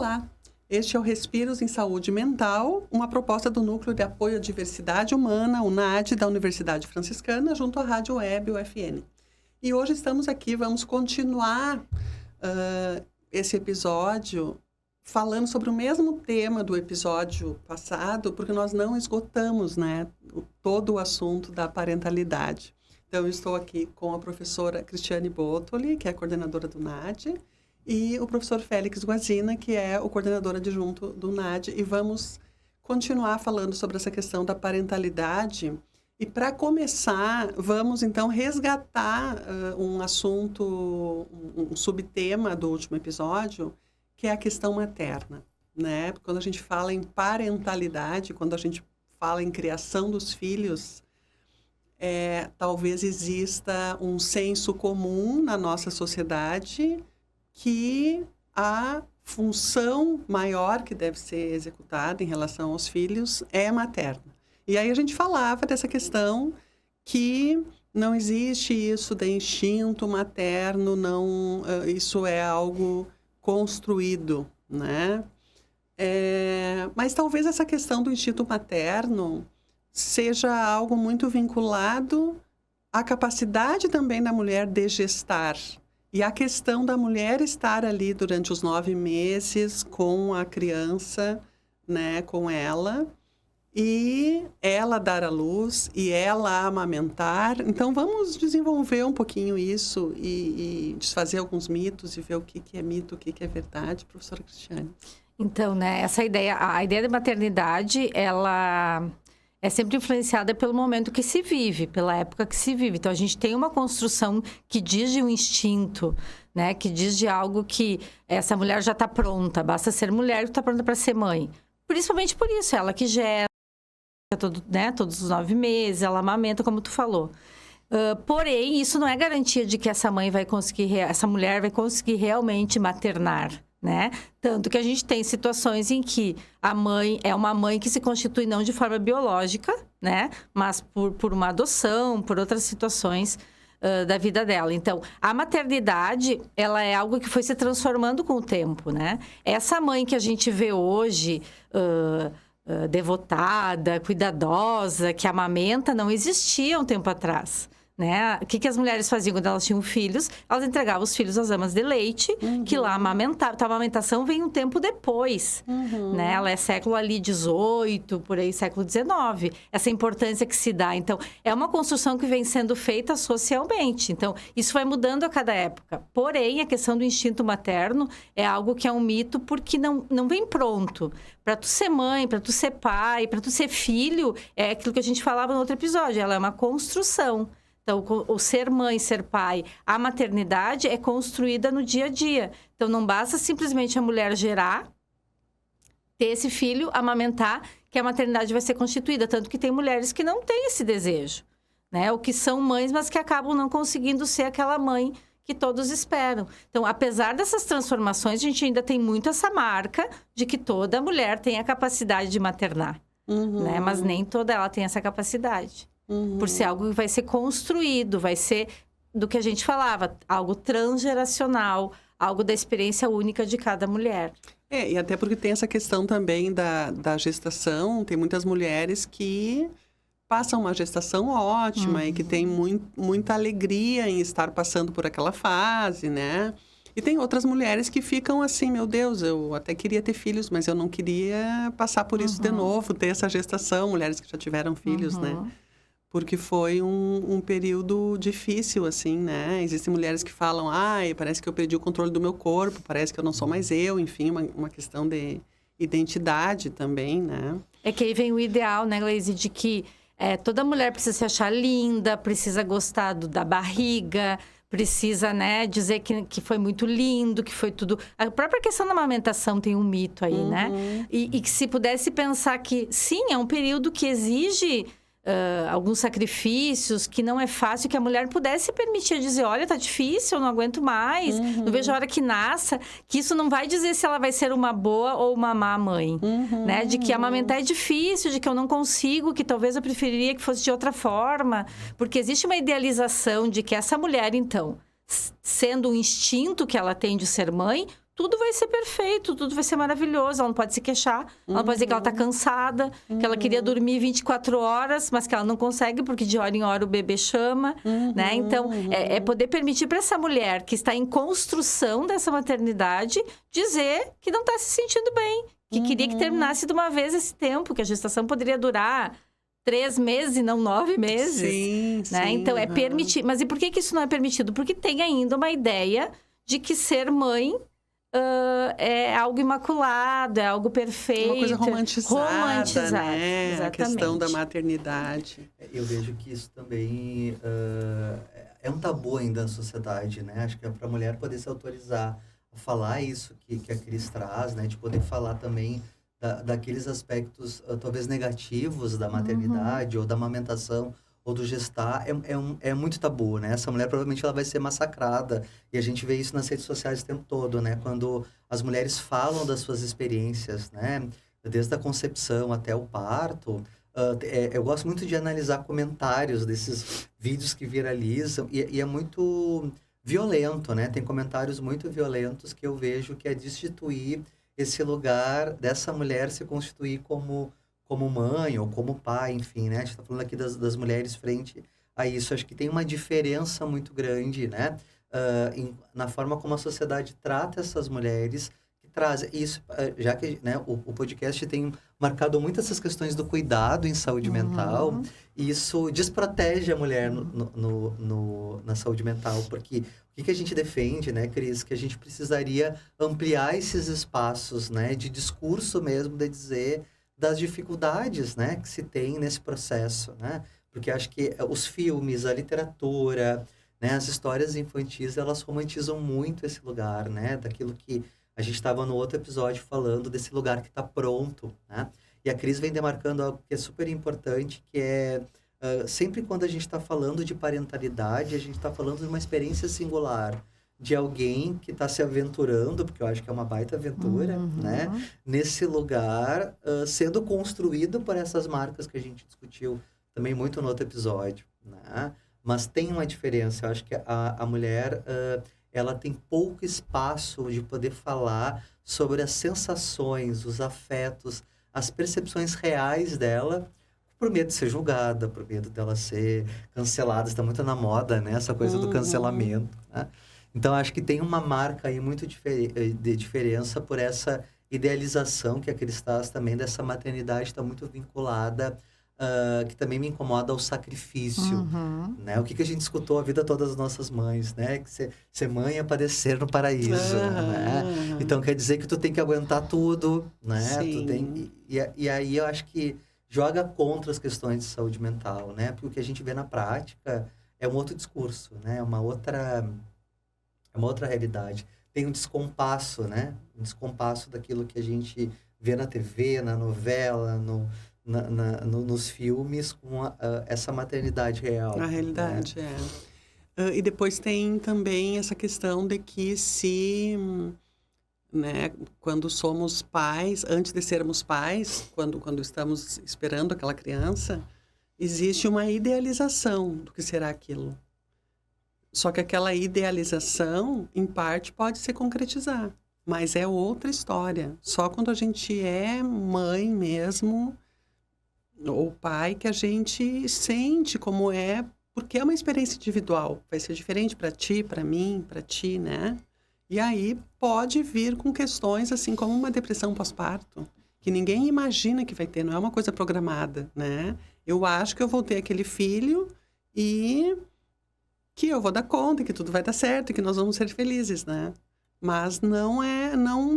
Olá, este é o Respiros em Saúde Mental, uma proposta do Núcleo de Apoio à Diversidade Humana, o NAD, da Universidade Franciscana, junto à Rádio Web, UFN. E hoje estamos aqui, vamos continuar esse episódio falando sobre o mesmo tema do episódio passado, porque nós não esgotamos, né, todo o assunto da parentalidade. Então, eu estou aqui com a professora Cristiane Bottoli, que é a coordenadora do NAD, e o professor Félix Guazina, que é o coordenador adjunto do NAD, e vamos continuar falando sobre essa questão da parentalidade. E para começar, vamos então resgatar um assunto, um subtema do último episódio, que é a questão materna, né? Quando a gente fala em parentalidade, quando a gente fala em criação dos filhos, talvez exista um senso comum na nossa sociedade que a função maior que deve ser executada em relação aos filhos é materna. E aí a gente falava dessa questão que não existe isso de instinto materno, não, isso é algo construído, né? Mas talvez essa questão do instinto materno seja algo muito vinculado à capacidade também da mulher de gestar. E a questão da mulher estar ali durante os 9 meses com a criança, né, com ela, e ela dar à luz, e ela amamentar. Então, vamos desenvolver um pouquinho isso e desfazer alguns mitos e ver o que é mito, o que é verdade, professora Cristiane. Então, né, a ideia da maternidade, ela é sempre influenciada pelo momento que se vive, pela época que se vive. Então, a gente tem uma construção que diz de um instinto, né? Que diz de algo que essa mulher já está pronta. Basta ser mulher e está pronta para ser mãe. Principalmente por isso, ela que gera todos os 9 meses, ela amamenta, como tu falou. Porém, isso não é garantia de que essa mulher vai conseguir realmente maternar, né? Tanto que a gente tem situações em que a mãe é uma mãe que se constitui não de forma biológica, né? Mas por uma adoção, por outras situações da vida dela. Então, a maternidade, ela é algo que foi se transformando com o tempo, né? Essa mãe que a gente vê hoje, devotada, cuidadosa, que amamenta, não existia um tempo atrás. Né? O que as mulheres faziam quando elas tinham filhos? Elas entregavam os filhos às amas de leite, que lá amamentavam. Então, a amamentação vem um tempo depois, né? Ela é século ali 18, por aí, século 19. Essa importância que se dá. Então, é uma construção que vem sendo feita socialmente. Então, isso vai mudando a cada época. Porém, a questão do instinto materno é algo que é um mito porque não vem pronto. Para tu ser mãe, para tu ser pai, para tu ser filho, é aquilo que a gente falava no outro episódio. Ela é uma construção. Então, o ser mãe, ser pai, a maternidade é construída no dia a dia. Então, não basta simplesmente a mulher gerar, ter esse filho, amamentar, que a maternidade vai ser constituída. Tanto que tem mulheres que não têm esse desejo, né? Ou que são mães, mas que acabam não conseguindo ser aquela mãe que todos esperam. Então, apesar dessas transformações, a gente ainda tem muito essa marca de que toda mulher tem a capacidade de maternar, né? Mas nem toda ela tem essa capacidade. Por ser algo que vai ser construído, vai ser do que a gente falava, algo transgeracional, algo da experiência única de cada mulher. E até porque tem essa questão também da gestação, tem muitas mulheres que passam uma gestação ótima e que têm muita alegria em estar passando por aquela fase, né? E tem outras mulheres que ficam assim, meu Deus, eu até queria ter filhos, mas eu não queria passar por isso de novo, ter essa gestação, mulheres que já tiveram filhos, né? Porque foi um período difícil, assim, né? Existem mulheres que falam, parece que eu perdi o controle do meu corpo, parece que eu não sou mais eu, enfim, uma questão de identidade também, né? É que aí vem o ideal, né, Gleise, de que toda mulher precisa se achar linda, precisa gostar da barriga, precisa, né, dizer que foi muito lindo, que foi tudo... A própria questão da amamentação tem um mito aí, né? E que se pudesse pensar que, sim, é um período que exige... alguns sacrifícios, que não é fácil, que a mulher pudesse permitir dizer, olha, tá difícil, eu não aguento mais, não vejo a hora que nasça, que isso não vai dizer se ela vai ser uma boa ou uma má mãe, né? De que amamentar é difícil, de que eu não consigo, que talvez eu preferiria que fosse de outra forma, porque existe uma idealização de que essa mulher, então, sendo um instinto que ela tem de ser mãe, tudo vai ser perfeito, tudo vai ser maravilhoso. Ela não pode se queixar, ela não pode dizer que ela está cansada, que ela queria dormir 24 horas, mas que ela não consegue porque de hora em hora o bebê chama, né? Então, é poder permitir para essa mulher que está em construção dessa maternidade dizer que não está se sentindo bem, que queria que terminasse de uma vez esse tempo, que a gestação poderia durar 3 meses e não 9 meses. Sim, né? sim. Então, é permitir. Mas e por que isso não é permitido? Porque tem ainda uma ideia de que ser mãe é algo imaculado, é algo perfeito. Uma coisa romantizada, né? Exatamente. A questão da maternidade. Eu vejo que isso também é um tabu ainda na sociedade, né? Acho que é para a mulher poder se autorizar a falar isso que a Cris traz, né? De poder falar também daqueles aspectos talvez negativos da maternidade ou da amamentação ou do gestar, é muito tabu, né? Essa mulher provavelmente ela vai ser massacrada. E a gente vê isso nas redes sociais o tempo todo, né? Quando as mulheres falam das suas experiências, né? Desde a concepção até o parto. Eu gosto muito de analisar comentários desses vídeos que viralizam. E é muito violento, né? Tem comentários muito violentos que eu vejo que é destituir esse lugar dessa mulher se constituir como mãe ou como pai, enfim, né? A gente está falando aqui das mulheres frente a isso. Acho que tem uma diferença muito grande, né? Na forma como a sociedade trata essas mulheres, que traz isso, já que né, o podcast tem marcado muito essas questões do cuidado em saúde mental, e isso desprotege a mulher na saúde mental, porque o que a gente defende, né, Cris? Que a gente precisaria ampliar esses espaços, né, de discurso mesmo, de dizer das dificuldades, né, que se tem nesse processo, né? Porque acho que os filmes, a literatura, né, as histórias infantis, elas romantizam muito esse lugar, né? Daquilo que a gente estava no outro episódio falando, desse lugar que está pronto, né? E a Cris vem demarcando algo que é super importante, que é sempre quando a gente está falando de parentalidade, a gente está falando de uma experiência singular, de alguém que está se aventurando, porque eu acho que é uma baita aventura, né? Nesse lugar, sendo construído por essas marcas que a gente discutiu também muito no outro episódio, né? Mas tem uma diferença, eu acho que a mulher, ela tem pouco espaço de poder falar sobre as sensações, os afetos, as percepções reais dela, por medo de ser julgada, por medo dela ser cancelada. Está muito na moda, né? Essa coisa do cancelamento, né? Então, acho que tem uma marca aí muito de diferença por essa idealização que a Cris traz também dessa maternidade está muito vinculada, que também me incomoda ao sacrifício, né? O que a gente escutou a vida toda das nossas mães, né? Que ser mãe é padecer no paraíso, né? Então, quer dizer que tu tem que aguentar tudo, né? Sim. E aí eu acho que joga contra as questões de saúde mental, né? Porque o que a gente vê na prática é um outro discurso, né? É uma outra realidade. Tem um descompasso, né? Um descompasso daquilo que a gente vê na TV, na novela, nos filmes, com essa maternidade real. Na realidade, né? E depois tem também essa questão de que né, quando somos pais, antes de sermos pais, quando estamos esperando aquela criança, existe uma idealização do que será aquilo. Só que aquela idealização, em parte, pode se concretizar. Mas é outra história. Só quando a gente é mãe mesmo, ou pai, que a gente sente como é, porque é uma experiência individual. Vai ser diferente para ti, para mim, para ti, né? E aí pode vir com questões assim como uma depressão pós-parto, que ninguém imagina que vai ter, não é uma coisa programada, né? Eu acho que eu vou ter aquele filho e que eu vou dar conta, que tudo vai dar certo, que nós vamos ser felizes, né? Mas não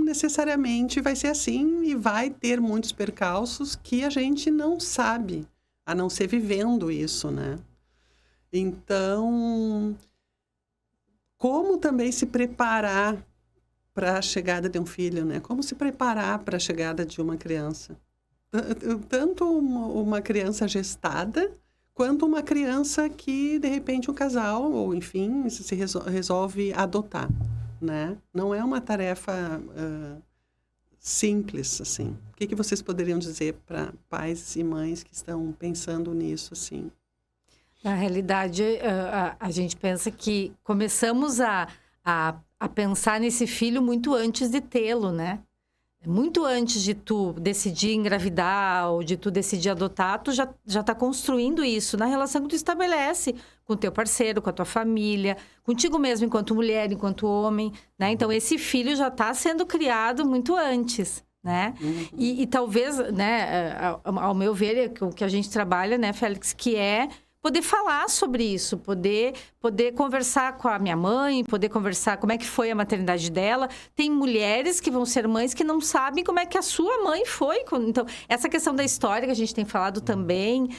necessariamente vai ser assim e vai ter muitos percalços que a gente não sabe, a não ser vivendo isso, né? Então, como também se preparar para a chegada de um filho, né? Como se preparar para a chegada de uma criança? Tanto uma criança gestada, quanto uma criança que, de repente, um casal, ou enfim, se resolve adotar, né? Não é uma tarefa simples, assim. O que vocês poderiam dizer para pais e mães que estão pensando nisso, assim? Na realidade, a gente pensa que começamos a a pensar nesse filho muito antes de tê-lo, né? Muito antes de tu decidir engravidar ou de tu decidir adotar, tu já tá construindo isso na relação que tu estabelece com o teu parceiro, com a tua família, contigo mesmo enquanto mulher, enquanto homem, né? Então, esse filho já tá sendo criado muito antes, né? E talvez, né, ao meu ver, o que a gente trabalha, né, Félix, que é poder falar sobre isso, poder conversar com a minha mãe, poder conversar como é que foi a maternidade dela. Tem mulheres que vão ser mães que não sabem como é que a sua mãe foi. Então, essa questão da história que a gente tem falado também,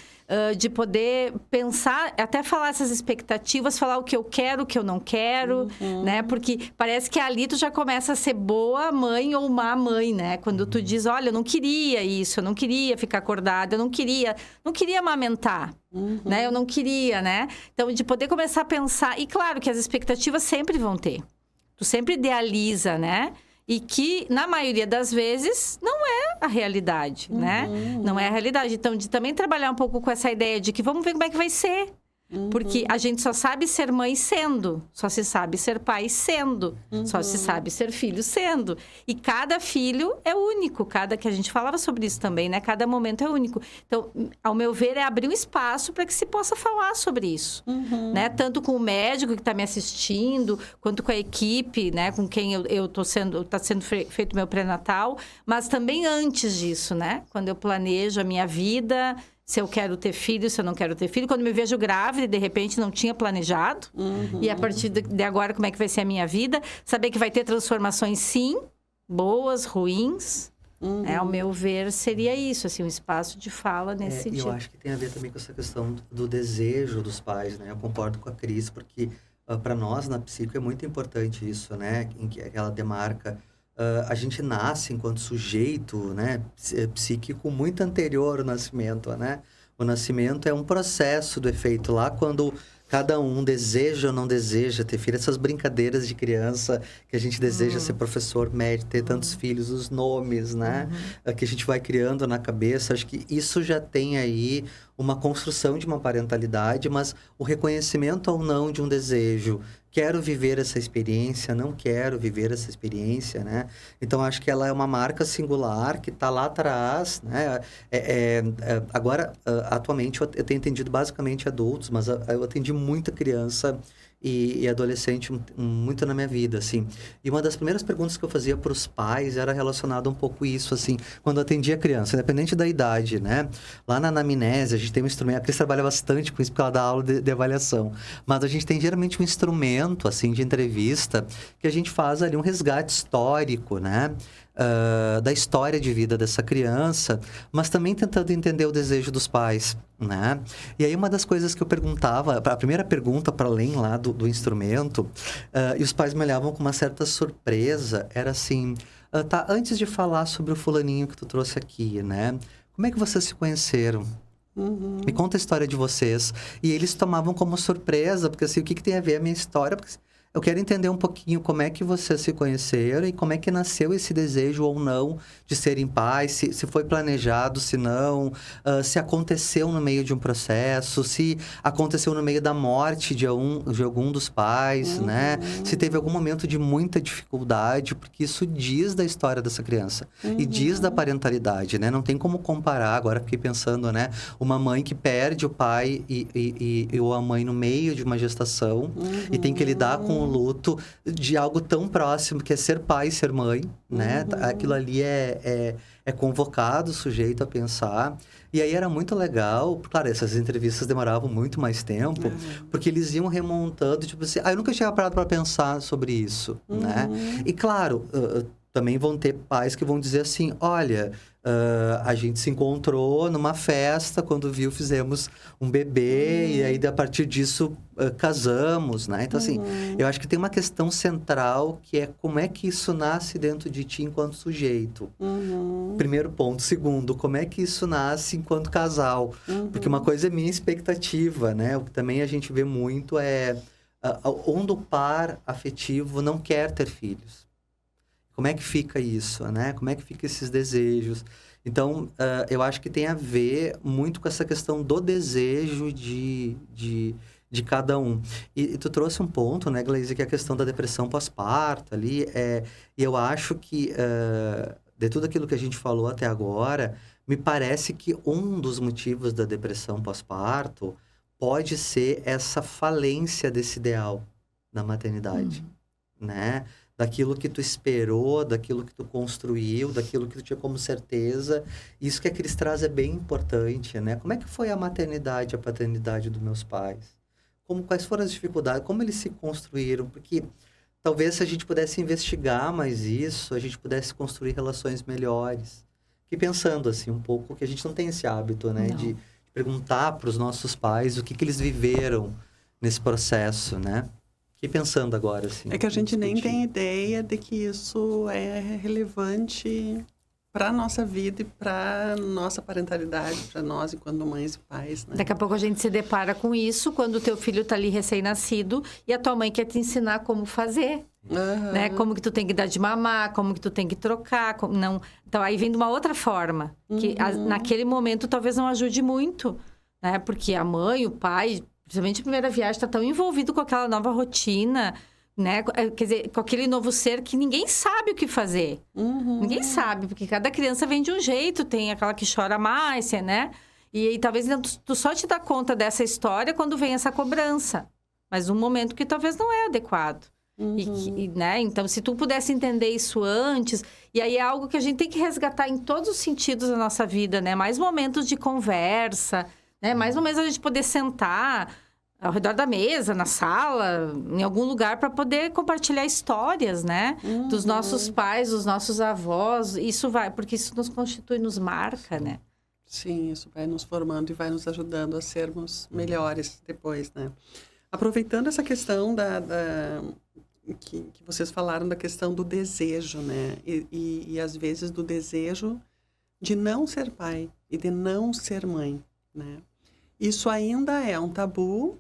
de poder pensar, até falar essas expectativas, falar o que eu quero, o que eu não quero, né? Porque parece que ali tu já começa a ser boa mãe ou má mãe, né? Quando tu diz, olha, eu não queria isso, eu não queria ficar acordada, eu não queria amamentar. Né? Eu não queria, né? Então, de poder começar a pensar... E claro que as expectativas sempre vão ter. Tu sempre idealiza, né? E que, na maioria das vezes, não é a realidade, né? Não é a realidade. Então, de também trabalhar um pouco com essa ideia de que vamos ver como é que vai ser. Porque a gente só sabe ser mãe sendo, só se sabe ser pai sendo, só se sabe ser filho sendo. E cada filho é único, que a gente falava sobre isso também, né? Cada momento é único. Então, ao meu ver, é abrir um espaço para que se possa falar sobre isso, né? Tanto com o médico que está me assistindo, quanto com a equipe, né? Com quem está sendo feito meu pré-natal, mas também antes disso, né? Quando eu planejo a minha vida... Se eu quero ter filho, se eu não quero ter filho. Quando me vejo grávida e, de repente, não tinha planejado. E, a partir de agora, como é que vai ser a minha vida? Saber que vai ter transformações, sim. Boas, ruins. Ao meu ver, seria isso. Assim, um espaço de fala nesse sentido. Eu acho que tem a ver também com essa questão do desejo dos pais, né? Eu concordo com a Cris, porque para nós, na psico, é muito importante isso, né? Em que ela demarca... a gente nasce enquanto sujeito, né, psíquico muito anterior ao nascimento, né? O nascimento é um processo do efeito lá quando cada um deseja ou não deseja ter filho. Essas brincadeiras de criança que a gente deseja ser professor, médico, ter tantos filhos, os nomes, né? Que a gente vai criando na cabeça. Acho que isso já tem aí uma construção de uma parentalidade, mas o reconhecimento ou não de um desejo. Quero viver essa experiência, não quero viver essa experiência, né? Então, acho que ela é uma marca singular que está lá atrás, né? Agora, atualmente, eu tenho atendido basicamente adultos, mas eu atendi muita criança e adolescente muito na minha vida, assim. E uma das primeiras perguntas que eu fazia para os pais era relacionada um pouco isso, assim, quando eu atendia a criança, independente da idade, né? Lá na anamnese, a gente tem um instrumento, a Cris trabalha bastante com isso, porque ela dá aula de avaliação, mas a gente tem geralmente um instrumento, assim, de entrevista, que a gente faz ali um resgate histórico, né? Da história de vida dessa criança, mas também tentando entender o desejo dos pais, né? E aí uma das coisas que eu perguntava, a primeira pergunta para além lá do instrumento, e os pais me olhavam com uma certa surpresa, era assim, tá, antes de falar sobre o fulaninho que tu trouxe aqui, né? Como é que vocês se conheceram? Me conta a história de vocês. E eles tomavam como surpresa, porque assim, o que tem a ver a minha história? Porque eu quero entender um pouquinho como é que vocês se conheceram e como é que nasceu esse desejo ou não de serem pais, se foi planejado, se não, se aconteceu no meio de um processo, se aconteceu no meio da morte de algum dos pais, né? Se teve algum momento de muita dificuldade, porque isso diz da história dessa criança e diz da parentalidade, né? Não tem como comparar, agora fiquei pensando, né? Uma mãe que perde o pai ou a mãe no meio de uma gestação e tem que lidar com o luto de algo tão próximo que é ser pai e ser mãe, né? Aquilo ali é convocado o sujeito a pensar. E aí era muito legal, claro, essas entrevistas demoravam muito mais tempo, porque eles iam remontando, tipo assim, eu nunca tinha parado para pensar sobre isso, né? E claro, também vão ter pais que vão dizer assim, olha, a gente se encontrou numa festa, quando viu, fizemos um bebê, e aí, a partir disso, casamos, né? Então, assim, eu acho que tem uma questão central, que é como é que isso nasce dentro de ti enquanto sujeito. Primeiro ponto. Segundo, como é que isso nasce enquanto casal? Porque uma coisa é minha expectativa, né? O que também a gente vê muito é onde o par afetivo não quer ter filhos. Como é que fica isso, né? Como é que fica esses desejos? Então, eu acho que tem a ver muito com essa questão do desejo de de cada um. E tu trouxe um ponto, né, Gleise, que é a questão da depressão pós-parto ali. E eu acho que, de tudo aquilo que a gente falou até agora, me parece que um dos motivos da depressão pós-parto pode ser essa falência desse ideal da maternidade, né? Daquilo que tu esperou, daquilo que tu construiu, daquilo que tu tinha como certeza. Isso que a Cris traz é bem importante, né? Como é que foi a maternidade, a paternidade dos meus pais? Quais foram as dificuldades? Como eles se construíram? Porque talvez se a gente pudesse investigar mais isso, a gente pudesse construir relações melhores. Fiquei pensando, assim, um pouco, que a gente não tem esse hábito, né? De perguntar para os nossos pais o que eles viveram nesse processo, né? Fiquei pensando agora, assim. É que a gente nem tem ideia de que isso é relevante para a nossa vida e para nossa parentalidade, para nós enquanto mães e pais, né? Daqui a pouco a gente se depara com isso quando o teu filho tá ali recém-nascido e a tua mãe quer te ensinar como fazer, né? Como que tu tem que dar de mamar, como que tu tem que trocar, não... Então, aí vem de uma outra forma, que naquele momento talvez não ajude muito, né? Porque a mãe, o pai, principalmente a primeira viagem, tá tão envolvido com aquela nova rotina, né? Quer dizer, com aquele novo ser que ninguém sabe o que fazer. Ninguém sabe, porque cada criança vem de um jeito, tem aquela que chora mais, né? E talvez tu só te dá conta dessa história quando vem essa cobrança. Mas num momento que talvez não é adequado. Né? Então, se tu pudesse entender isso antes... E aí é algo que a gente tem que resgatar em todos os sentidos da nossa vida, né? Mais momentos de conversa, né? Mais momentos a gente poder sentar ao redor da mesa, na sala, em algum lugar para poder compartilhar histórias, né? Dos nossos pais, dos nossos avós. Isso vai... Porque isso nos constitui, nos marca, né? Sim, isso vai nos formando e vai nos ajudando a sermos melhores depois, né? Aproveitando essa questão que vocês falaram da questão do desejo, né? E às vezes do desejo de não ser pai e de não ser mãe, né? Isso ainda é um tabu,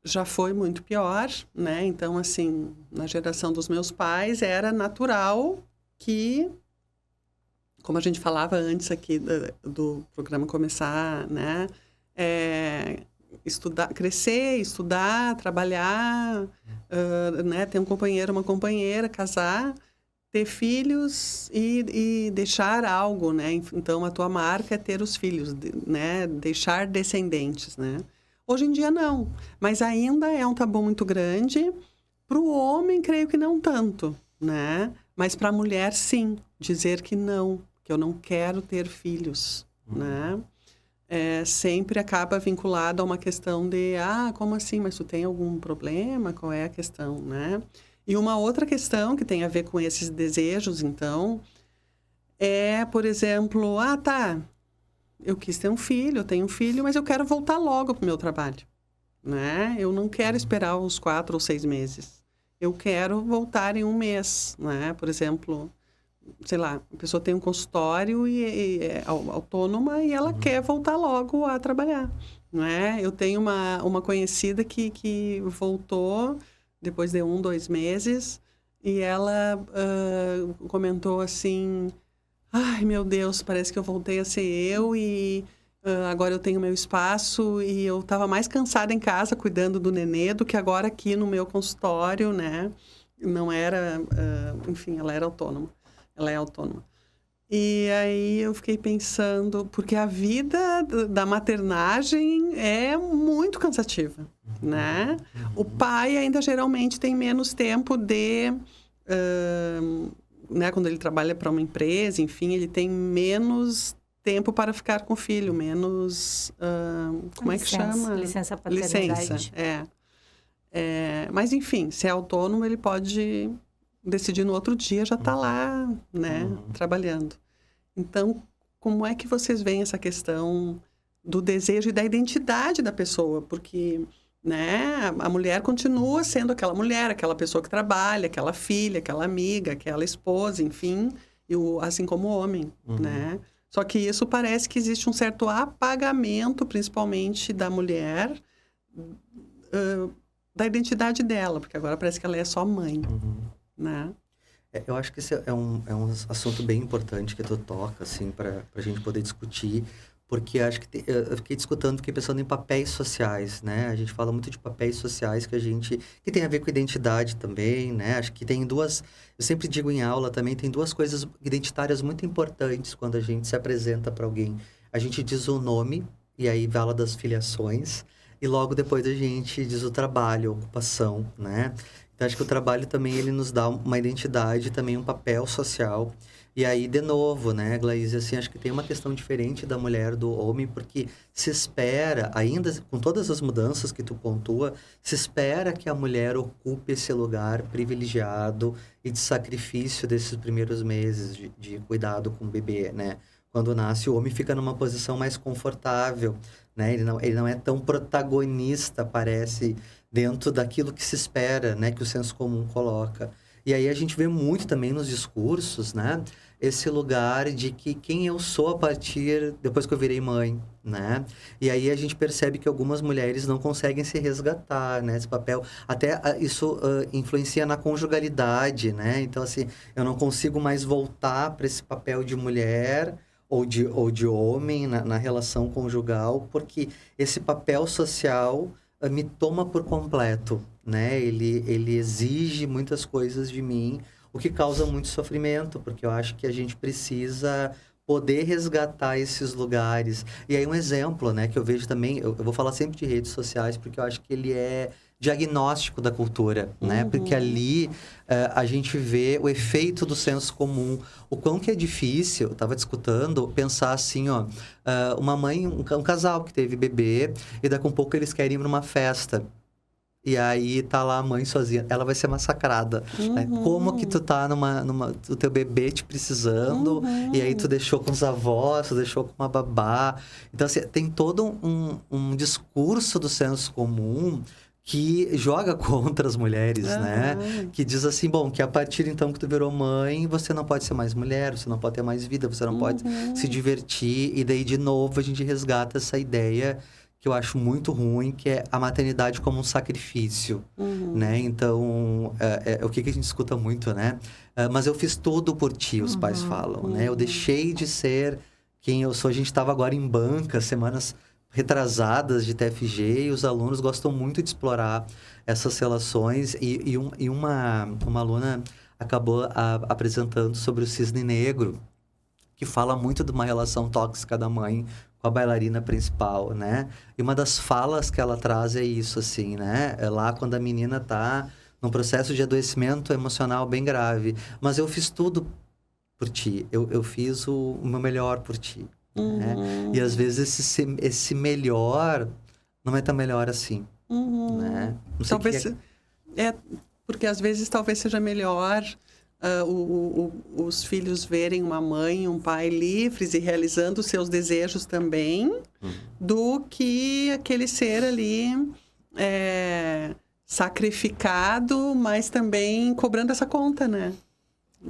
já foi muito pior, né? Então, assim, na geração dos meus pais era natural que, como a gente falava antes aqui do programa começar, né? Estudar, crescer, estudar, trabalhar, né? Ter um companheiro, uma companheira, casar, ter filhos e deixar algo, né? Então, a tua marca é ter os filhos, né? Deixar descendentes, né? Hoje em dia, não. Mas ainda é um tabu muito grande. Para o homem, creio que não tanto, né? Mas para a mulher, sim. Dizer que não, que eu não quero ter filhos, né? Sempre acaba vinculado a uma questão de, como assim? Mas tu tem algum problema? Qual é a questão, né? E uma outra questão que tem a ver com esses desejos, então, é, por exemplo, eu quis ter um filho, eu tenho um filho, mas eu quero voltar logo para o meu trabalho, né? Eu não quero esperar os 4 ou 6 meses. Eu quero voltar em 1 mês, né? Por exemplo, sei lá, a pessoa tem um consultório e é autônoma e ela quer voltar logo a trabalhar, né? Eu tenho uma conhecida que voltou depois de 1, 2 meses e ela comentou assim: ai, meu Deus, parece que eu voltei a ser eu e agora eu tenho meu espaço e eu estava mais cansada em casa cuidando do nenê do que agora aqui no meu consultório, né? Não era... enfim, ela era autônoma. Ela é autônoma. E aí eu fiquei pensando... Porque a vida da maternagem é muito cansativa, né? O pai ainda geralmente tem menos tempo de... né, quando ele trabalha para uma empresa, enfim, ele tem menos tempo para ficar com o filho, menos... como é que chama? Licença paternidade. Licença, mas, enfim, se é autônomo, ele pode decidir no outro dia, já está lá, né, trabalhando. Então, como é que vocês veem essa questão do desejo e da identidade da pessoa? Porque, né, a mulher continua sendo aquela mulher, aquela pessoa que trabalha, aquela filha, aquela amiga, aquela esposa, enfim, assim como o homem, né? Só que isso parece que existe um certo apagamento, principalmente da mulher, da identidade dela, porque agora parece que ela é só mãe, né? Eu acho que esse é um assunto bem importante que tu toca, assim, para a gente poder discutir, porque acho que eu fiquei discutindo, fiquei pensando em papéis sociais, né? A gente fala muito de papéis sociais que tem a ver com identidade também, né? Acho que tem duas, eu sempre digo em aula também, tem duas coisas identitárias muito importantes quando a gente se apresenta para alguém. A gente diz o nome, e aí fala das filiações, e logo depois a gente diz o trabalho, a ocupação, né? Então, acho que o trabalho também, ele nos dá uma identidade, também um papel social. E aí, de novo, né, Glaíse, assim, acho que tem uma questão diferente da mulher do homem, porque se espera, ainda com todas as mudanças que tu pontua, se espera que a mulher ocupe esse lugar privilegiado e de sacrifício desses primeiros meses de cuidado com o bebê, né? Quando nasce, o homem fica numa posição mais confortável, né? Ele não é tão protagonista, parece, dentro daquilo que se espera, né? Que o senso comum coloca. E aí a gente vê muito também nos discursos, né? Esse lugar de que quem eu sou a partir depois que eu virei mãe, né? E aí a gente percebe que algumas mulheres não conseguem se resgatar, né? Esse papel, até isso influencia na conjugalidade, né? Então, assim, eu não consigo mais voltar para esse papel de mulher ou de homem na relação conjugal, porque esse papel social me toma por completo, né? Ele exige muitas coisas de mim, o que causa muito sofrimento, porque eu acho que a gente precisa poder resgatar esses lugares. E aí um exemplo, né, que eu vejo também, eu vou falar sempre de redes sociais, porque eu acho que ele é diagnóstico da cultura, né? Porque ali a gente vê o efeito do senso comum. O quão que é difícil, eu estava discutindo, pensar assim, ó, uma mãe, um casal que teve bebê, e daqui a um pouco eles querem ir para uma festa. E aí tá lá a mãe sozinha, ela vai ser massacrada, né? Como que tu tá o teu bebê te precisando, e aí tu deixou com os avós, tu deixou com uma babá. Então, assim, tem todo um discurso do senso comum que joga contra as mulheres, né? Que diz assim, bom, que a partir então que tu virou mãe, você não pode ser mais mulher, você não pode ter mais vida, você não pode se divertir. E daí, de novo, a gente resgata essa ideia que eu acho muito ruim, que é a maternidade como um sacrifício, né? Então, o que a gente escuta muito, né? Mas eu fiz tudo por ti, os pais falam, né? Eu deixei de ser quem eu sou. A gente estava agora em banca, semanas retrasadas de TFG, e os alunos gostam muito de explorar essas relações. E uma aluna acabou apresentando sobre o cisne negro, que fala muito de uma relação tóxica da mãe com a bailarina principal, né? E uma das falas que ela traz é isso, assim, né? É lá quando a menina tá num processo de adoecimento emocional bem grave. Mas eu fiz tudo por ti. Eu fiz o meu melhor por ti. Né? E às vezes esse melhor não é tão melhor assim. Né? Não sei talvez porque às vezes talvez seja melhor os filhos verem uma mãe e um pai livres e realizando seus desejos também, do que aquele ser ali sacrificado, mas também cobrando essa conta, né?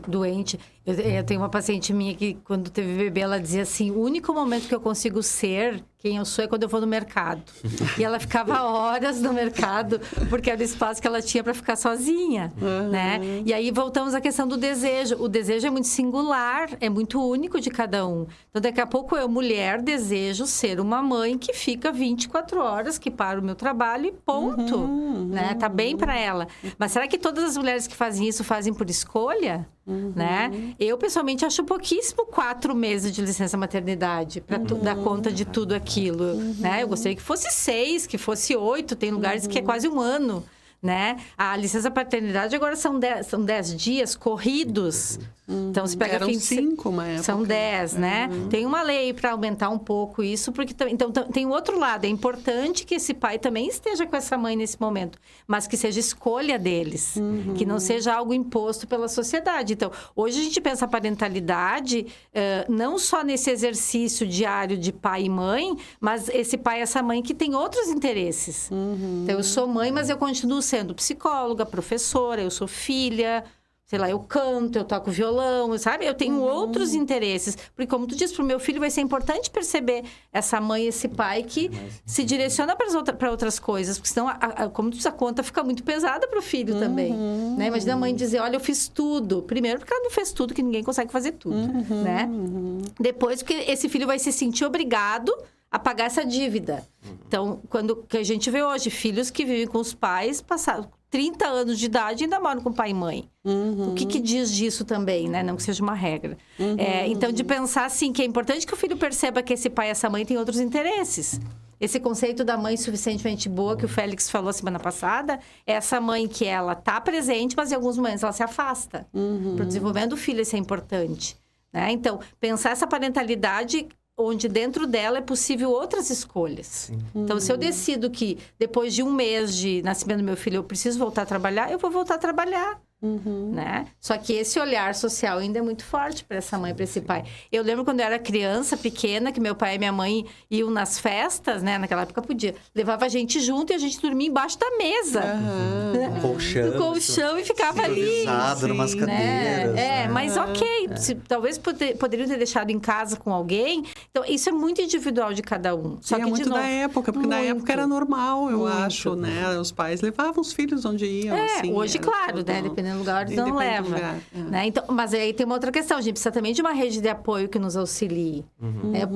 Doente. Eu tenho uma paciente minha que, quando teve bebê, ela dizia assim, o único momento que eu consigo ser quem eu sou é quando eu vou no mercado. E ela ficava horas no mercado, porque era o espaço que ela tinha para ficar sozinha, né? E aí voltamos à questão do desejo. O desejo é muito singular, é muito único de cada um. Então, daqui a pouco eu, mulher, desejo ser uma mãe que fica 24 horas, que para o meu trabalho e ponto, né? Tá bem para ela. Mas será que todas as mulheres que fazem isso fazem por escolha? Né? Eu, pessoalmente, acho pouquíssimo 4 meses de licença maternidade para dar conta de tudo aquilo, né? Eu gostaria que fosse 6, que fosse 8, tem lugares que é quase 1 ano, né? A licença paternidade agora são 10 dias corridos. Então, se pega Eram 5 uma época. São 10, né? Tem uma lei para aumentar um pouco isso, porque então tem o outro lado. É importante que esse pai também esteja com essa mãe nesse momento, mas que seja escolha deles, que não seja algo imposto pela sociedade. Então, hoje a gente pensa a parentalidade não só nesse exercício diário de pai e mãe, mas esse pai e essa mãe que tem outros interesses. Então, eu sou mãe, mas eu continuo sendo psicóloga, professora, eu sou filha, sei lá, eu canto, eu toco violão, sabe? Eu tenho outros interesses. Porque, como tu disse, pro meu filho vai ser importante perceber essa mãe e esse pai que se direciona para outras coisas. Porque senão, como tu diz, a conta fica muito pesada pro filho também. Né? Imagina a mãe dizer, olha, eu fiz tudo. Primeiro, porque ela não fez tudo, que ninguém consegue fazer tudo, né? Depois, porque esse filho vai se sentir obrigado a pagar essa dívida. Então, que a gente vê hoje, filhos que vivem com os pais, passaram 30 anos de idade e ainda moram com pai e mãe. O que diz disso também, né? Não que seja uma regra. Então, de pensar, assim, que é importante que o filho perceba que esse pai e essa mãe têm outros interesses. Esse conceito da mãe suficientemente boa, que o Félix falou semana passada, é essa mãe que ela tá presente, mas em alguns momentos ela se afasta. Para o desenvolvimento do filho, isso é importante. Né? Então, pensar essa parentalidade onde dentro dela é possível outras escolhas. Então, se eu decido que depois de 1 mês de nascimento do meu filho eu preciso voltar a trabalhar, eu vou voltar a trabalhar. Né? Só que esse olhar social ainda é muito forte para essa mãe, para esse pai. Eu lembro quando eu era criança, pequena, que meu pai e minha mãe iam nas festas, né? Naquela época podia. Levava a gente junto e a gente dormia embaixo da mesa. No colchão e ficava ali. Numas cadeiras. Né? Mas ok. Talvez poderiam ter deixado em casa com alguém. Então, isso é muito individual de cada um. Só que muito de novo, da época, porque na época era normal, eu acho, né? Os pais levavam os filhos onde iam. Assim, hoje, claro, né? Dependendo do lugar, não leva. Né? Então, mas aí tem uma outra questão. A gente precisa também de uma rede de apoio que nos auxilie.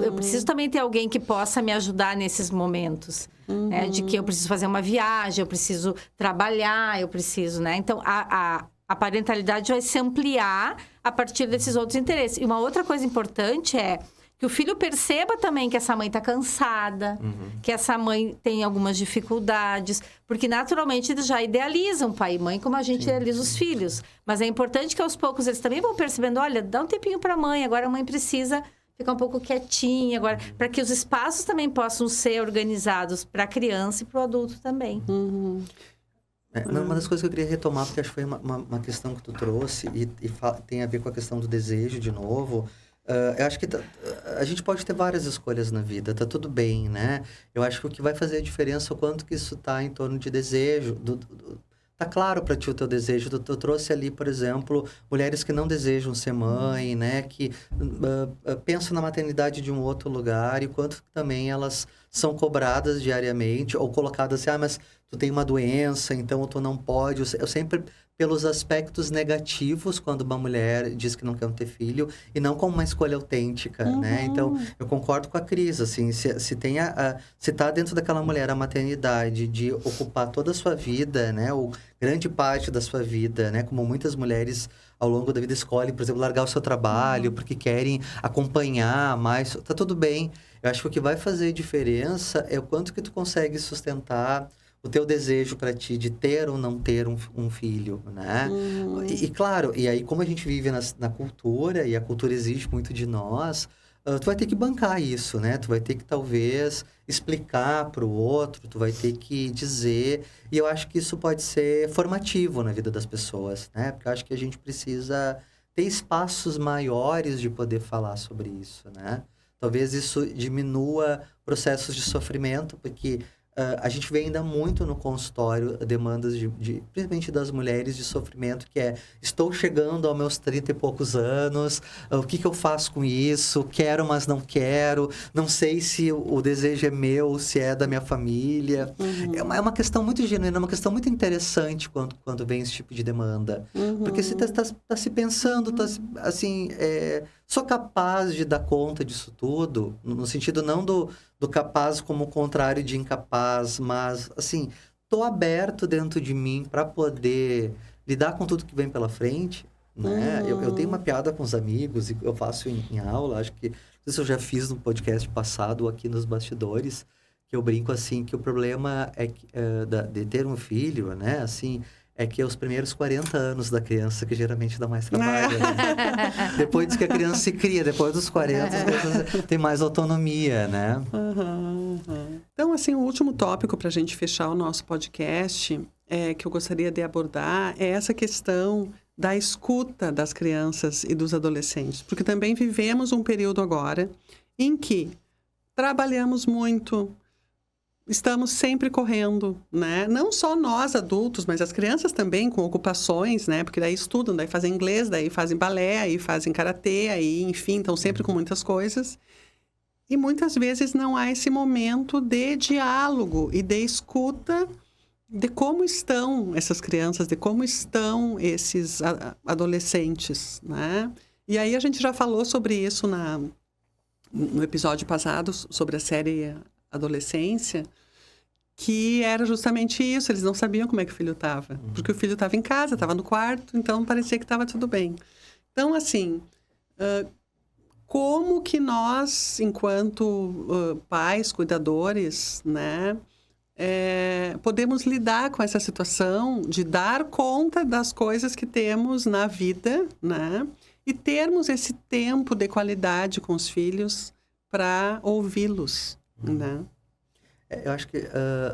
Eu preciso também ter alguém que possa me ajudar nesses momentos. Né? De que eu preciso fazer uma viagem, eu preciso trabalhar, eu preciso, né? Então, a parentalidade vai se ampliar a partir desses outros interesses. E uma outra coisa importante é que o filho perceba também que essa mãe está cansada, que essa mãe tem algumas dificuldades, porque naturalmente eles já idealizam pai e mãe como a gente idealiza os filhos. Mas é importante que aos poucos eles também vão percebendo, olha, dá um tempinho para a mãe, agora a mãe precisa ficar um pouco quietinha, agora, para que os espaços também possam ser organizados para a criança e para o adulto também. Uma das coisas que eu queria retomar, porque acho que foi uma questão que tu trouxe e tem a ver com a questão do desejo de novo. Eu acho que a gente pode ter várias escolhas na vida, tá tudo bem, né? Eu acho que o que vai fazer a diferença é o quanto que isso tá em torno de desejo. Tá claro para ti o teu desejo. Tu trouxe ali, por exemplo, mulheres que não desejam ser mãe, né? Que pensam na maternidade de um outro lugar e quanto também elas são cobradas diariamente ou colocadas assim, mas tu tem uma doença, então tu não pode. Eu sempre pelos aspectos negativos quando uma mulher diz que não quer ter filho e não como uma escolha autêntica, né? Então, eu concordo com a Cris, assim, se tá dentro daquela mulher a maternidade de ocupar toda a sua vida, né? Ou grande parte da sua vida, né? Como muitas mulheres ao longo da vida escolhem, por exemplo, largar o seu trabalho porque querem acompanhar mais, tá tudo bem. Eu acho que o que vai fazer diferença é o quanto que tu consegue sustentar o teu desejo para ti de ter ou não ter um filho, né? E claro, e aí como a gente vive na cultura, e a cultura exige muito de nós, tu vai ter que bancar isso, né? Tu vai ter que talvez explicar para o outro, tu vai ter que dizer, e eu acho que isso pode ser formativo na vida das pessoas, né? Porque eu acho que a gente precisa ter espaços maiores de poder falar sobre isso, né? Talvez isso diminua processos de sofrimento, porque a gente vê ainda muito no consultório demandas principalmente das mulheres de sofrimento, que é, estou chegando aos meus 30 e poucos anos, o que eu faço com isso? Quero, mas não quero, não sei se o desejo é meu, se é da minha família. É uma questão muito genuína, é uma questão muito interessante quando vem esse tipo de demanda. Porque você está se pensando, assim, sou capaz de dar conta disso tudo, no sentido não do capaz como o contrário de incapaz, mas, assim, tô aberto dentro de mim para poder lidar com tudo que vem pela frente, né? Eu tenho uma piada com os amigos, e eu faço em aula, acho que, não sei se eu já fiz no podcast passado ou aqui nos bastidores, que eu brinco, assim, que o problema de ter um filho, né, assim, é que é os primeiros 40 anos da criança que geralmente dá mais trabalho. Né? Depois que a criança se cria, depois dos 40, as crianças têm mais autonomia, né? Então, assim, o último tópico para a gente fechar o nosso podcast que eu gostaria de abordar é essa questão da escuta das crianças e dos adolescentes. Porque também vivemos um período agora em que trabalhamos muito, estamos sempre correndo, né? Não só nós adultos, mas as crianças também com ocupações, né? Porque daí estudam, daí fazem inglês, daí fazem balé, aí fazem karatê, aí, enfim, estão sempre com muitas coisas. E muitas vezes não há esse momento de diálogo e de escuta de como estão essas crianças, de como estão esses adolescentes, né? E aí a gente já falou sobre isso no episódio passado, sobre a série Adolescência, que era justamente isso, eles não sabiam como é que o filho estava. Porque o filho estava em casa, estava no quarto, então parecia que estava tudo bem. Então, assim, como que nós, enquanto pais, cuidadores, né, podemos lidar com essa situação de dar conta das coisas que temos na vida, né, e termos esse tempo de qualidade com os filhos para ouvi-los, né? Eu acho que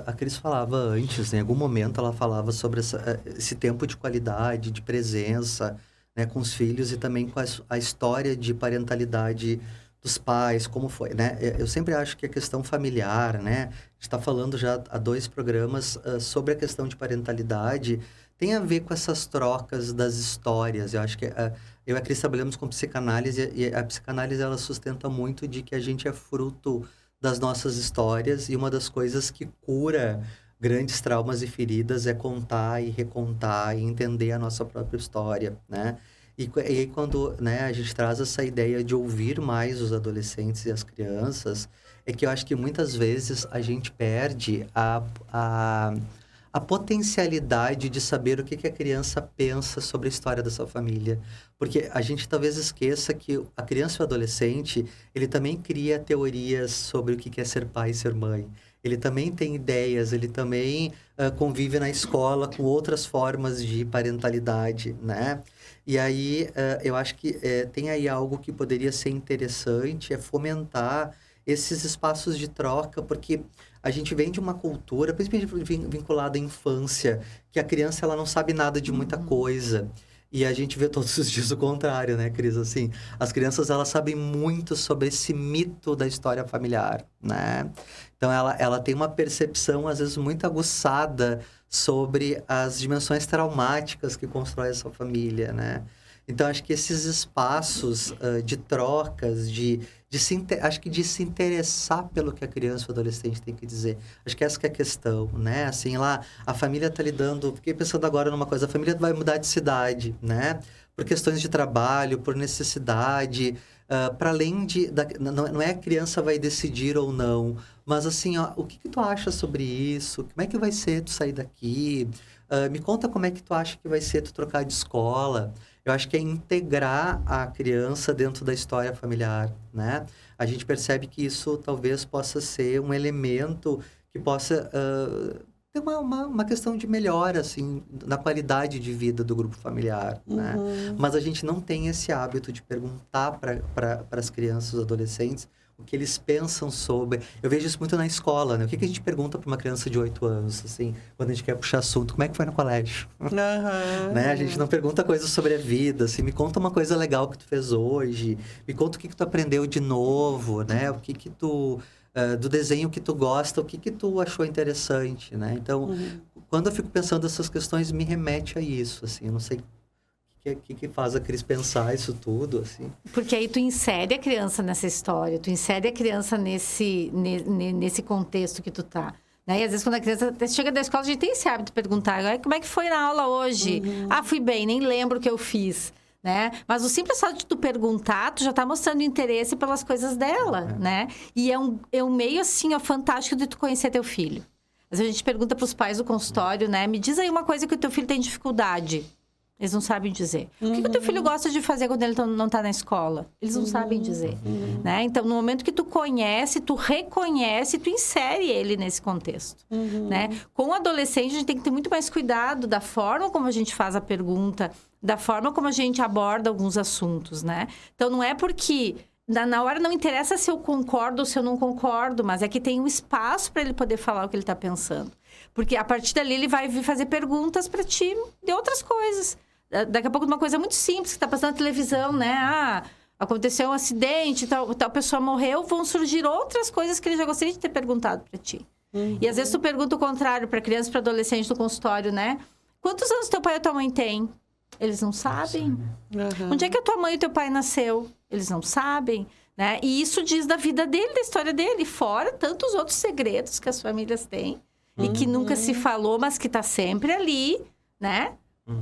a Cris falava antes, em algum momento ela falava sobre esse tempo de qualidade, de presença, né, com os filhos e também com a história de parentalidade dos pais, como foi, né? Eu sempre acho que a questão familiar, né? A gente está falando já há 2 programas sobre a questão de parentalidade, tem a ver com essas trocas das histórias. Eu acho que eu e a Cris trabalhamos com psicanálise e a psicanálise ela sustenta muito de que a gente é fruto das nossas histórias e uma das coisas que cura grandes traumas e feridas é contar e recontar e entender a nossa própria história, né? E aí quando, né, a gente traz essa ideia de ouvir mais os adolescentes e as crianças, é que eu acho que muitas vezes a gente perde a potencialidade de saber o que a criança pensa sobre a história da sua família. Porque a gente talvez esqueça que a criança e o adolescente, ele também cria teorias sobre o que é ser pai e ser mãe. Ele também tem ideias, ele também convive na escola com outras formas de parentalidade, né? E aí, eu acho que tem aí algo que poderia ser interessante, é fomentar esses espaços de troca, porque a gente vem de uma cultura, principalmente vinculada à infância, que a criança ela não sabe nada de muita coisa. E a gente vê todos os dias o contrário, né, Cris? Assim, as crianças, elas sabem muito sobre esse mito da história familiar, né? Então, ela tem uma percepção, às vezes, muito aguçada sobre as dimensões traumáticas que constrói essa família, né? Então, acho que esses espaços de trocas, acho que de se interessar pelo que a criança ou adolescente tem que dizer. Acho que essa que é a questão, né? Assim, lá, a família tá lidando... Fiquei pensando agora numa coisa. A família vai mudar de cidade, né? Por questões de trabalho, por necessidade. Para além não é a criança vai decidir ou não. Mas, assim, ó, o que tu acha sobre isso? Como é que vai ser tu sair daqui? Me conta como é que tu acha que vai ser tu trocar de escola. Eu acho que é integrar a criança dentro da história familiar, né? A gente percebe que isso talvez possa ser um elemento que possa ter uma questão de melhora, assim, na qualidade de vida do grupo familiar, né? Mas a gente não tem esse hábito de perguntar para as crianças e adolescentes o que eles pensam sobre... Eu vejo isso muito na escola, né? O que a gente pergunta para uma criança de 8 anos, assim, quando a gente quer puxar assunto? Como é que foi no colégio? Né? A gente não pergunta coisas sobre a vida, assim, me conta uma coisa legal que tu fez hoje, me conta o que tu aprendeu de novo, né? O que tu... do desenho que tu gosta, o que tu achou interessante, né? Então, quando eu fico pensando essas questões, me remete a isso, assim, eu não sei... O que faz a Cris pensar isso tudo, assim? Porque aí tu insere a criança nessa história, tu insere a criança nesse contexto que tu tá. Né? E às vezes quando a criança chega da escola, a gente tem esse hábito de perguntar, como é que foi na aula hoje? Fui bem, nem lembro o que eu fiz. Né? Mas o simples fato de tu perguntar, tu já tá mostrando interesse pelas coisas dela, né? E é um meio, assim, ó, fantástico de tu conhecer teu filho. Às vezes a gente pergunta pros pais do consultório, né? Me diz aí uma coisa que o teu filho tem dificuldade. Eles não sabem dizer. O que o teu filho gosta de fazer quando ele não tá na escola? Eles não sabem dizer, né? Então, no momento que tu conhece, tu reconhece, tu insere ele nesse contexto, né? Com o adolescente, a gente tem que ter muito mais cuidado da forma como a gente faz a pergunta, da forma como a gente aborda alguns assuntos, né? Então, não é porque... Na hora não interessa se eu concordo ou se eu não concordo, mas é que tem um espaço para ele poder falar o que ele está pensando. Porque a partir dali ele vai vir fazer perguntas para ti de outras coisas. Daqui a pouco uma coisa muito simples, que está passando na televisão, né? Aconteceu um acidente, tal pessoa morreu, vão surgir outras coisas que ele já gostaria de ter perguntado para ti. E às vezes tu pergunta o contrário para criança e para adolescente no consultório, né? Quantos anos teu pai ou tua mãe tem? Eles não sabem. Onde é que a tua mãe e teu pai nasceu? Eles não sabem, né? E isso diz da vida dele, da história dele. Fora tantos outros segredos que as famílias têm. E que nunca se falou, mas que tá sempre ali, né?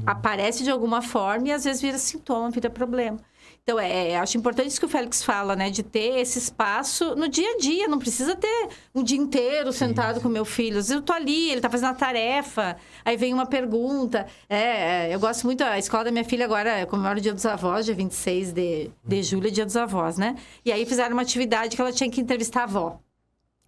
Aparece de alguma forma e às vezes vira sintoma, vira problema. Então, acho importante isso que o Félix fala, né? De ter esse espaço no dia a dia. Não precisa ter um dia inteiro sentado com meu filho. Às vezes eu tô ali, ele tá fazendo a tarefa. Aí vem uma pergunta. Eu gosto muito... A escola da minha filha agora comemora o Dia dos Avós, dia 26 de julho, é Dia dos Avós, né? E aí fizeram uma atividade que ela tinha que entrevistar a avó.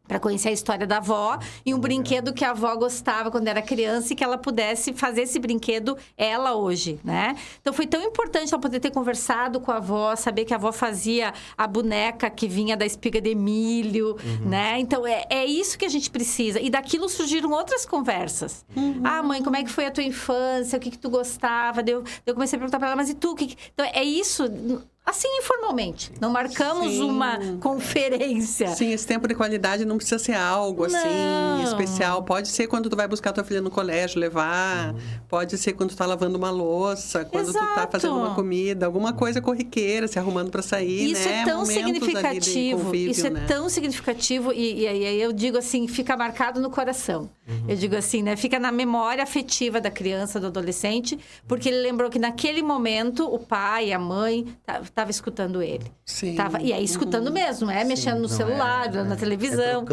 Para conhecer a história da avó e um brinquedo que a avó gostava quando era criança e que ela pudesse fazer esse brinquedo ela hoje, né? Então, foi tão importante ela poder ter conversado com a avó, saber que a avó fazia a boneca que vinha da espiga de milho, né? Então, é isso que a gente precisa. E daquilo surgiram outras conversas. Ah, mãe, como é que foi a tua infância? O que tu gostava? Eu comecei a perguntar para ela, mas e tu? Então, é isso... Assim, informalmente. Não marcamos uma conferência. Sim, esse tempo de qualidade não precisa ser algo assim especial. Pode ser quando tu vai buscar tua filha no colégio, levar. Pode ser quando tu tá lavando uma louça, quando tu tá fazendo uma comida, alguma coisa corriqueira, se arrumando para sair, isso né? É tão Momentos significativo. convívio, isso é né? tão significativo e eu digo assim, fica marcado no coração. Eu digo assim, né? Fica na memória afetiva da criança, do adolescente, porque ele lembrou que naquele momento o pai, a mãe tava escutando ele. Sim. E aí escutando mesmo, mexendo no celular, na televisão.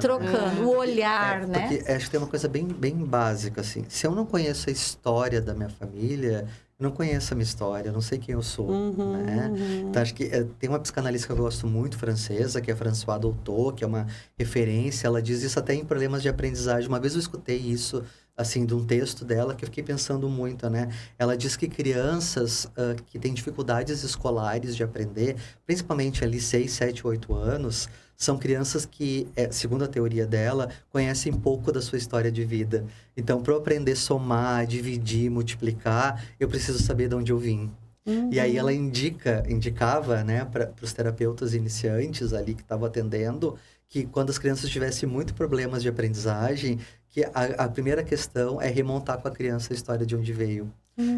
Trocando. O olhar, né? Porque acho que tem uma coisa bem, bem básica, assim. Se eu não conheço a história da minha família, eu não conheço a minha história, eu não sei quem eu sou, né? Então, acho que tem uma psicanalista que eu gosto muito, francesa, que é Françoise Dolto, que é uma referência. Ela diz isso até em problemas de aprendizagem. Uma vez eu escutei isso, assim, de um texto dela, que eu fiquei pensando muito, né? Ela diz que crianças que têm dificuldades escolares de aprender, principalmente ali 6, 7, 8 anos, são crianças que, segundo a teoria dela, conhecem pouco da sua história de vida. Então, para eu aprender a somar, dividir, multiplicar, eu preciso saber de onde eu vim. E aí ela indicava, né, para os terapeutas iniciantes ali que estavam atendendo, que quando as crianças tivessem muito problemas de aprendizagem, que a primeira questão é remontar com a criança a história de onde veio.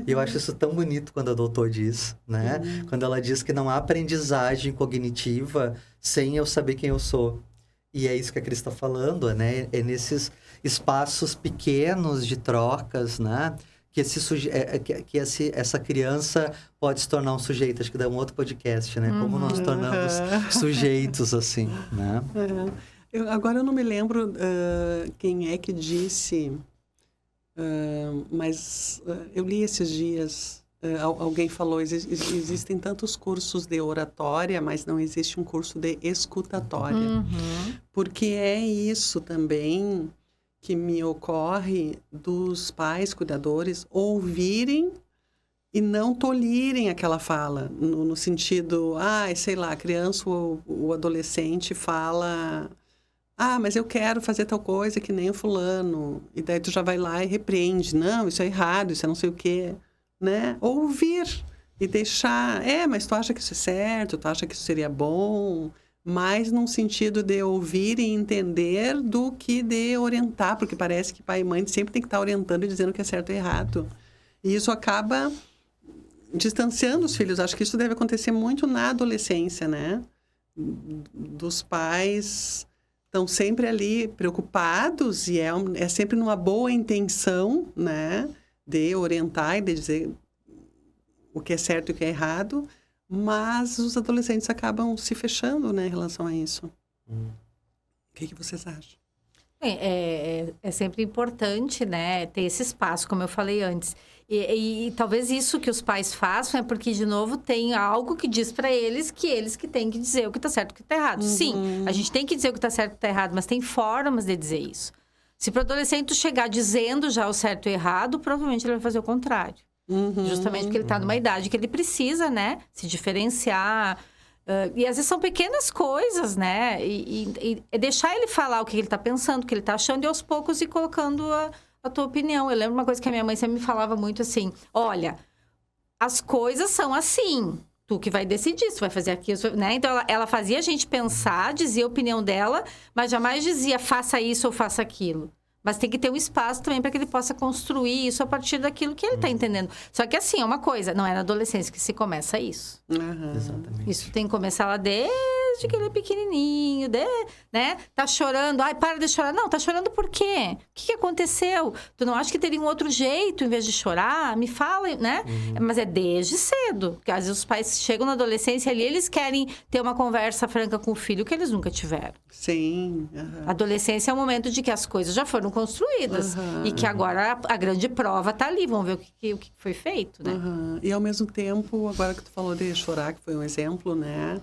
E eu acho isso tão bonito quando a doutora diz, né? Quando ela diz que não há aprendizagem cognitiva sem eu saber quem eu sou. E é isso que a Cris está falando, né? É nesses espaços pequenos de trocas, né? Que essa criança pode se tornar um sujeito. Acho que dá um outro podcast, né? Como nós tornamos sujeitos, assim, né? Agora eu não me lembro quem é que disse, mas eu li esses dias, alguém falou, existem tantos cursos de oratória, mas não existe um curso de escutatória. Porque é isso também que me ocorre dos pais cuidadores ouvirem e não tolherem aquela fala, no sentido, sei lá, a criança ou o adolescente fala, mas eu quero fazer tal coisa que nem o fulano, e daí tu já vai lá e repreende, não, isso é errado, isso é não sei o quê, né? Ouvir e deixar, mas tu acha que isso é certo, tu acha que isso seria bom, mais num sentido de ouvir e entender do que de orientar, porque parece que pai e mãe sempre tem que estar orientando e dizendo o que é certo e errado. E isso acaba distanciando os filhos. Acho que isso deve acontecer muito na adolescência, né? Dos pais estão sempre ali preocupados e é sempre numa boa intenção, né? De orientar e de dizer o que é certo e o que é errado, mas os adolescentes acabam se fechando, né, em relação a isso. O que vocês acham? É sempre importante, né, ter esse espaço, como eu falei antes. E talvez isso que os pais façam é porque, de novo, tem algo que diz para eles que têm que dizer o que está certo e o que está errado. Sim, a gente tem que dizer o que está certo e o que está errado, mas tem formas de dizer isso. Se para o adolescente chegar dizendo já o certo e o errado, provavelmente ele vai fazer o contrário. Justamente porque ele está numa idade que ele precisa, né, se diferenciar. E às vezes são pequenas coisas, né? E deixar ele falar o que ele está pensando, o que ele está achando, e aos poucos ir colocando a tua opinião. Eu lembro uma coisa que a minha mãe sempre me falava muito assim: olha, as coisas são assim. Tu que vai decidir se vai fazer aquilo, né? Então, ela fazia a gente pensar, dizia a opinião dela, mas jamais dizia faça isso ou faça aquilo. Mas tem que ter um espaço também para que ele possa construir isso a partir daquilo que ele está entendendo. Só que assim, é uma coisa, não é na adolescência que se começa isso. Exatamente. Isso tem que começar lá desde que ele é pequenininho, né? Tá chorando, ai, para de chorar. Não, tá chorando por quê? O que aconteceu? Tu não acha que teria um outro jeito em vez de chorar? Me fala, né? Mas é desde cedo. Porque às vezes os pais chegam na adolescência ali, eles querem ter uma conversa franca com o filho que eles nunca tiveram. Sim. A adolescência é o momento de que as coisas já foram construídas. E que agora a grande prova tá ali. Vamos ver o que foi feito, né? E ao mesmo tempo, agora que tu falou de chorar, que foi um exemplo, né?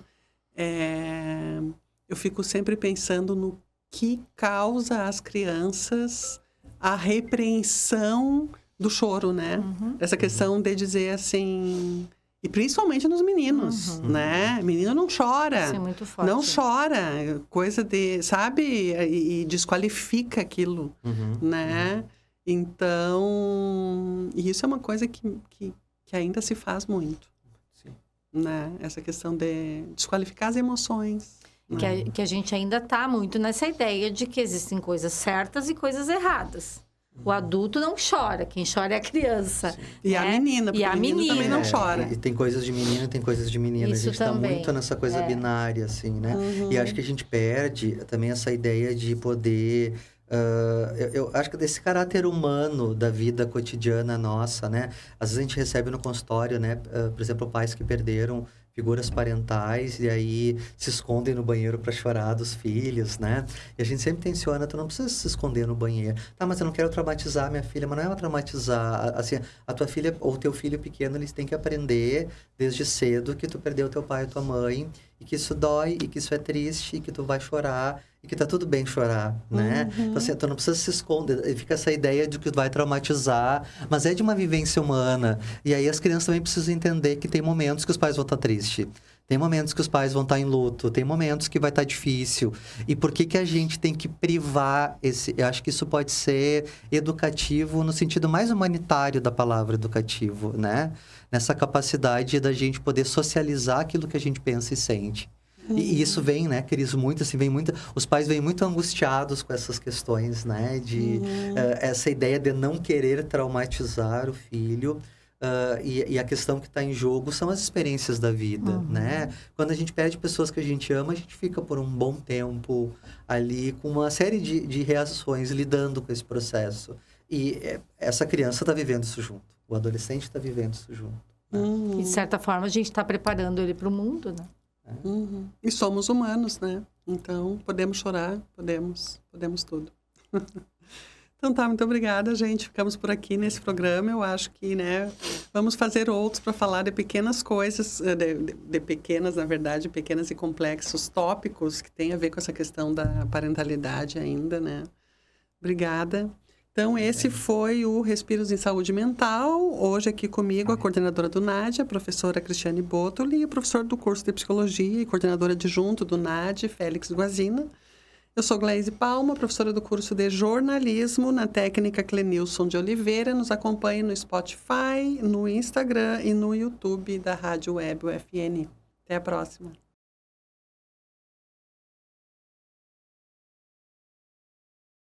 Eu fico sempre pensando no que causa às crianças a repreensão do choro, né? Essa questão de dizer assim... E principalmente nos meninos, né? Menino não chora. Isso é muito forte. Não chora. Coisa de... Sabe? E desqualifica aquilo, né? Então... E isso é uma coisa que ainda se faz muito. Sim. Né? Essa questão de desqualificar as emoções. Que a gente ainda tá muito nessa ideia de que existem coisas certas e coisas erradas. O adulto não chora, quem chora é a criança. Sim. E a menina, porque o menino também não chora. E tem coisas de menino e tem coisas de menina. Isso a gente também. tá muito nessa coisa binária, assim, né? E acho que a gente perde também essa ideia de poder... eu acho que desse caráter humano da vida cotidiana nossa, né? Às vezes a gente recebe no consultório, né? Por exemplo, pais que perderam figuras parentais e aí se escondem no banheiro para chorar dos filhos, né? E a gente sempre tensiona, tu não precisa se esconder no banheiro. Tá, mas eu não quero traumatizar minha filha. Mas não é traumatizar. Assim, a tua filha ou teu filho pequeno, eles têm que aprender desde cedo que tu perdeu teu pai e tua mãe e que isso dói e que isso é triste e que tu vai chorar e que tá tudo bem chorar, né? Então, assim, tu não precisa se esconder. Fica essa ideia de que tu vai traumatizar, mas é de uma vivência humana. E aí as crianças também precisam entender que tem momentos que os pais vão estar tristes. Tem momentos que os pais vão estar em luto, tem momentos que vai estar difícil. E por que a gente tem que privar esse... Eu acho que isso pode ser educativo no sentido mais humanitário da palavra educativo, né? Nessa capacidade da gente poder socializar aquilo que a gente pensa e sente. E isso vem, né, Cris, muito assim, os pais vêm muito angustiados com essas questões, né? De essa ideia de não querer traumatizar o filho. E a questão que está em jogo são as experiências da vida, né? Quando a gente perde pessoas que a gente ama, a gente fica por um bom tempo ali com uma série de reações lidando com esse processo. E essa criança está vivendo isso junto. O adolescente está vivendo isso junto. Né? E, de certa forma, a gente está preparando ele para o mundo, né? E somos humanos, né? Então, podemos chorar, podemos tudo. Então tá, muito obrigada, gente. Ficamos por aqui nesse programa. Eu acho que, né, vamos fazer outros para falar de pequenas coisas, de pequenas, na verdade, pequenas e complexos tópicos que têm a ver com essa questão da parentalidade ainda, né? Obrigada. Então, esse foi o Respiros em Saúde Mental. Hoje aqui comigo a coordenadora do NAD, a professora Cristiane Botoli, e o professor do curso de Psicologia e coordenadora adjunto do NAD, Félix Guazina. Eu sou Glaise Palma, professora do curso de Jornalismo na técnica Clenilson de Oliveira. Nos acompanhe no Spotify, no Instagram e no YouTube da Rádio Web UFN. Até a próxima.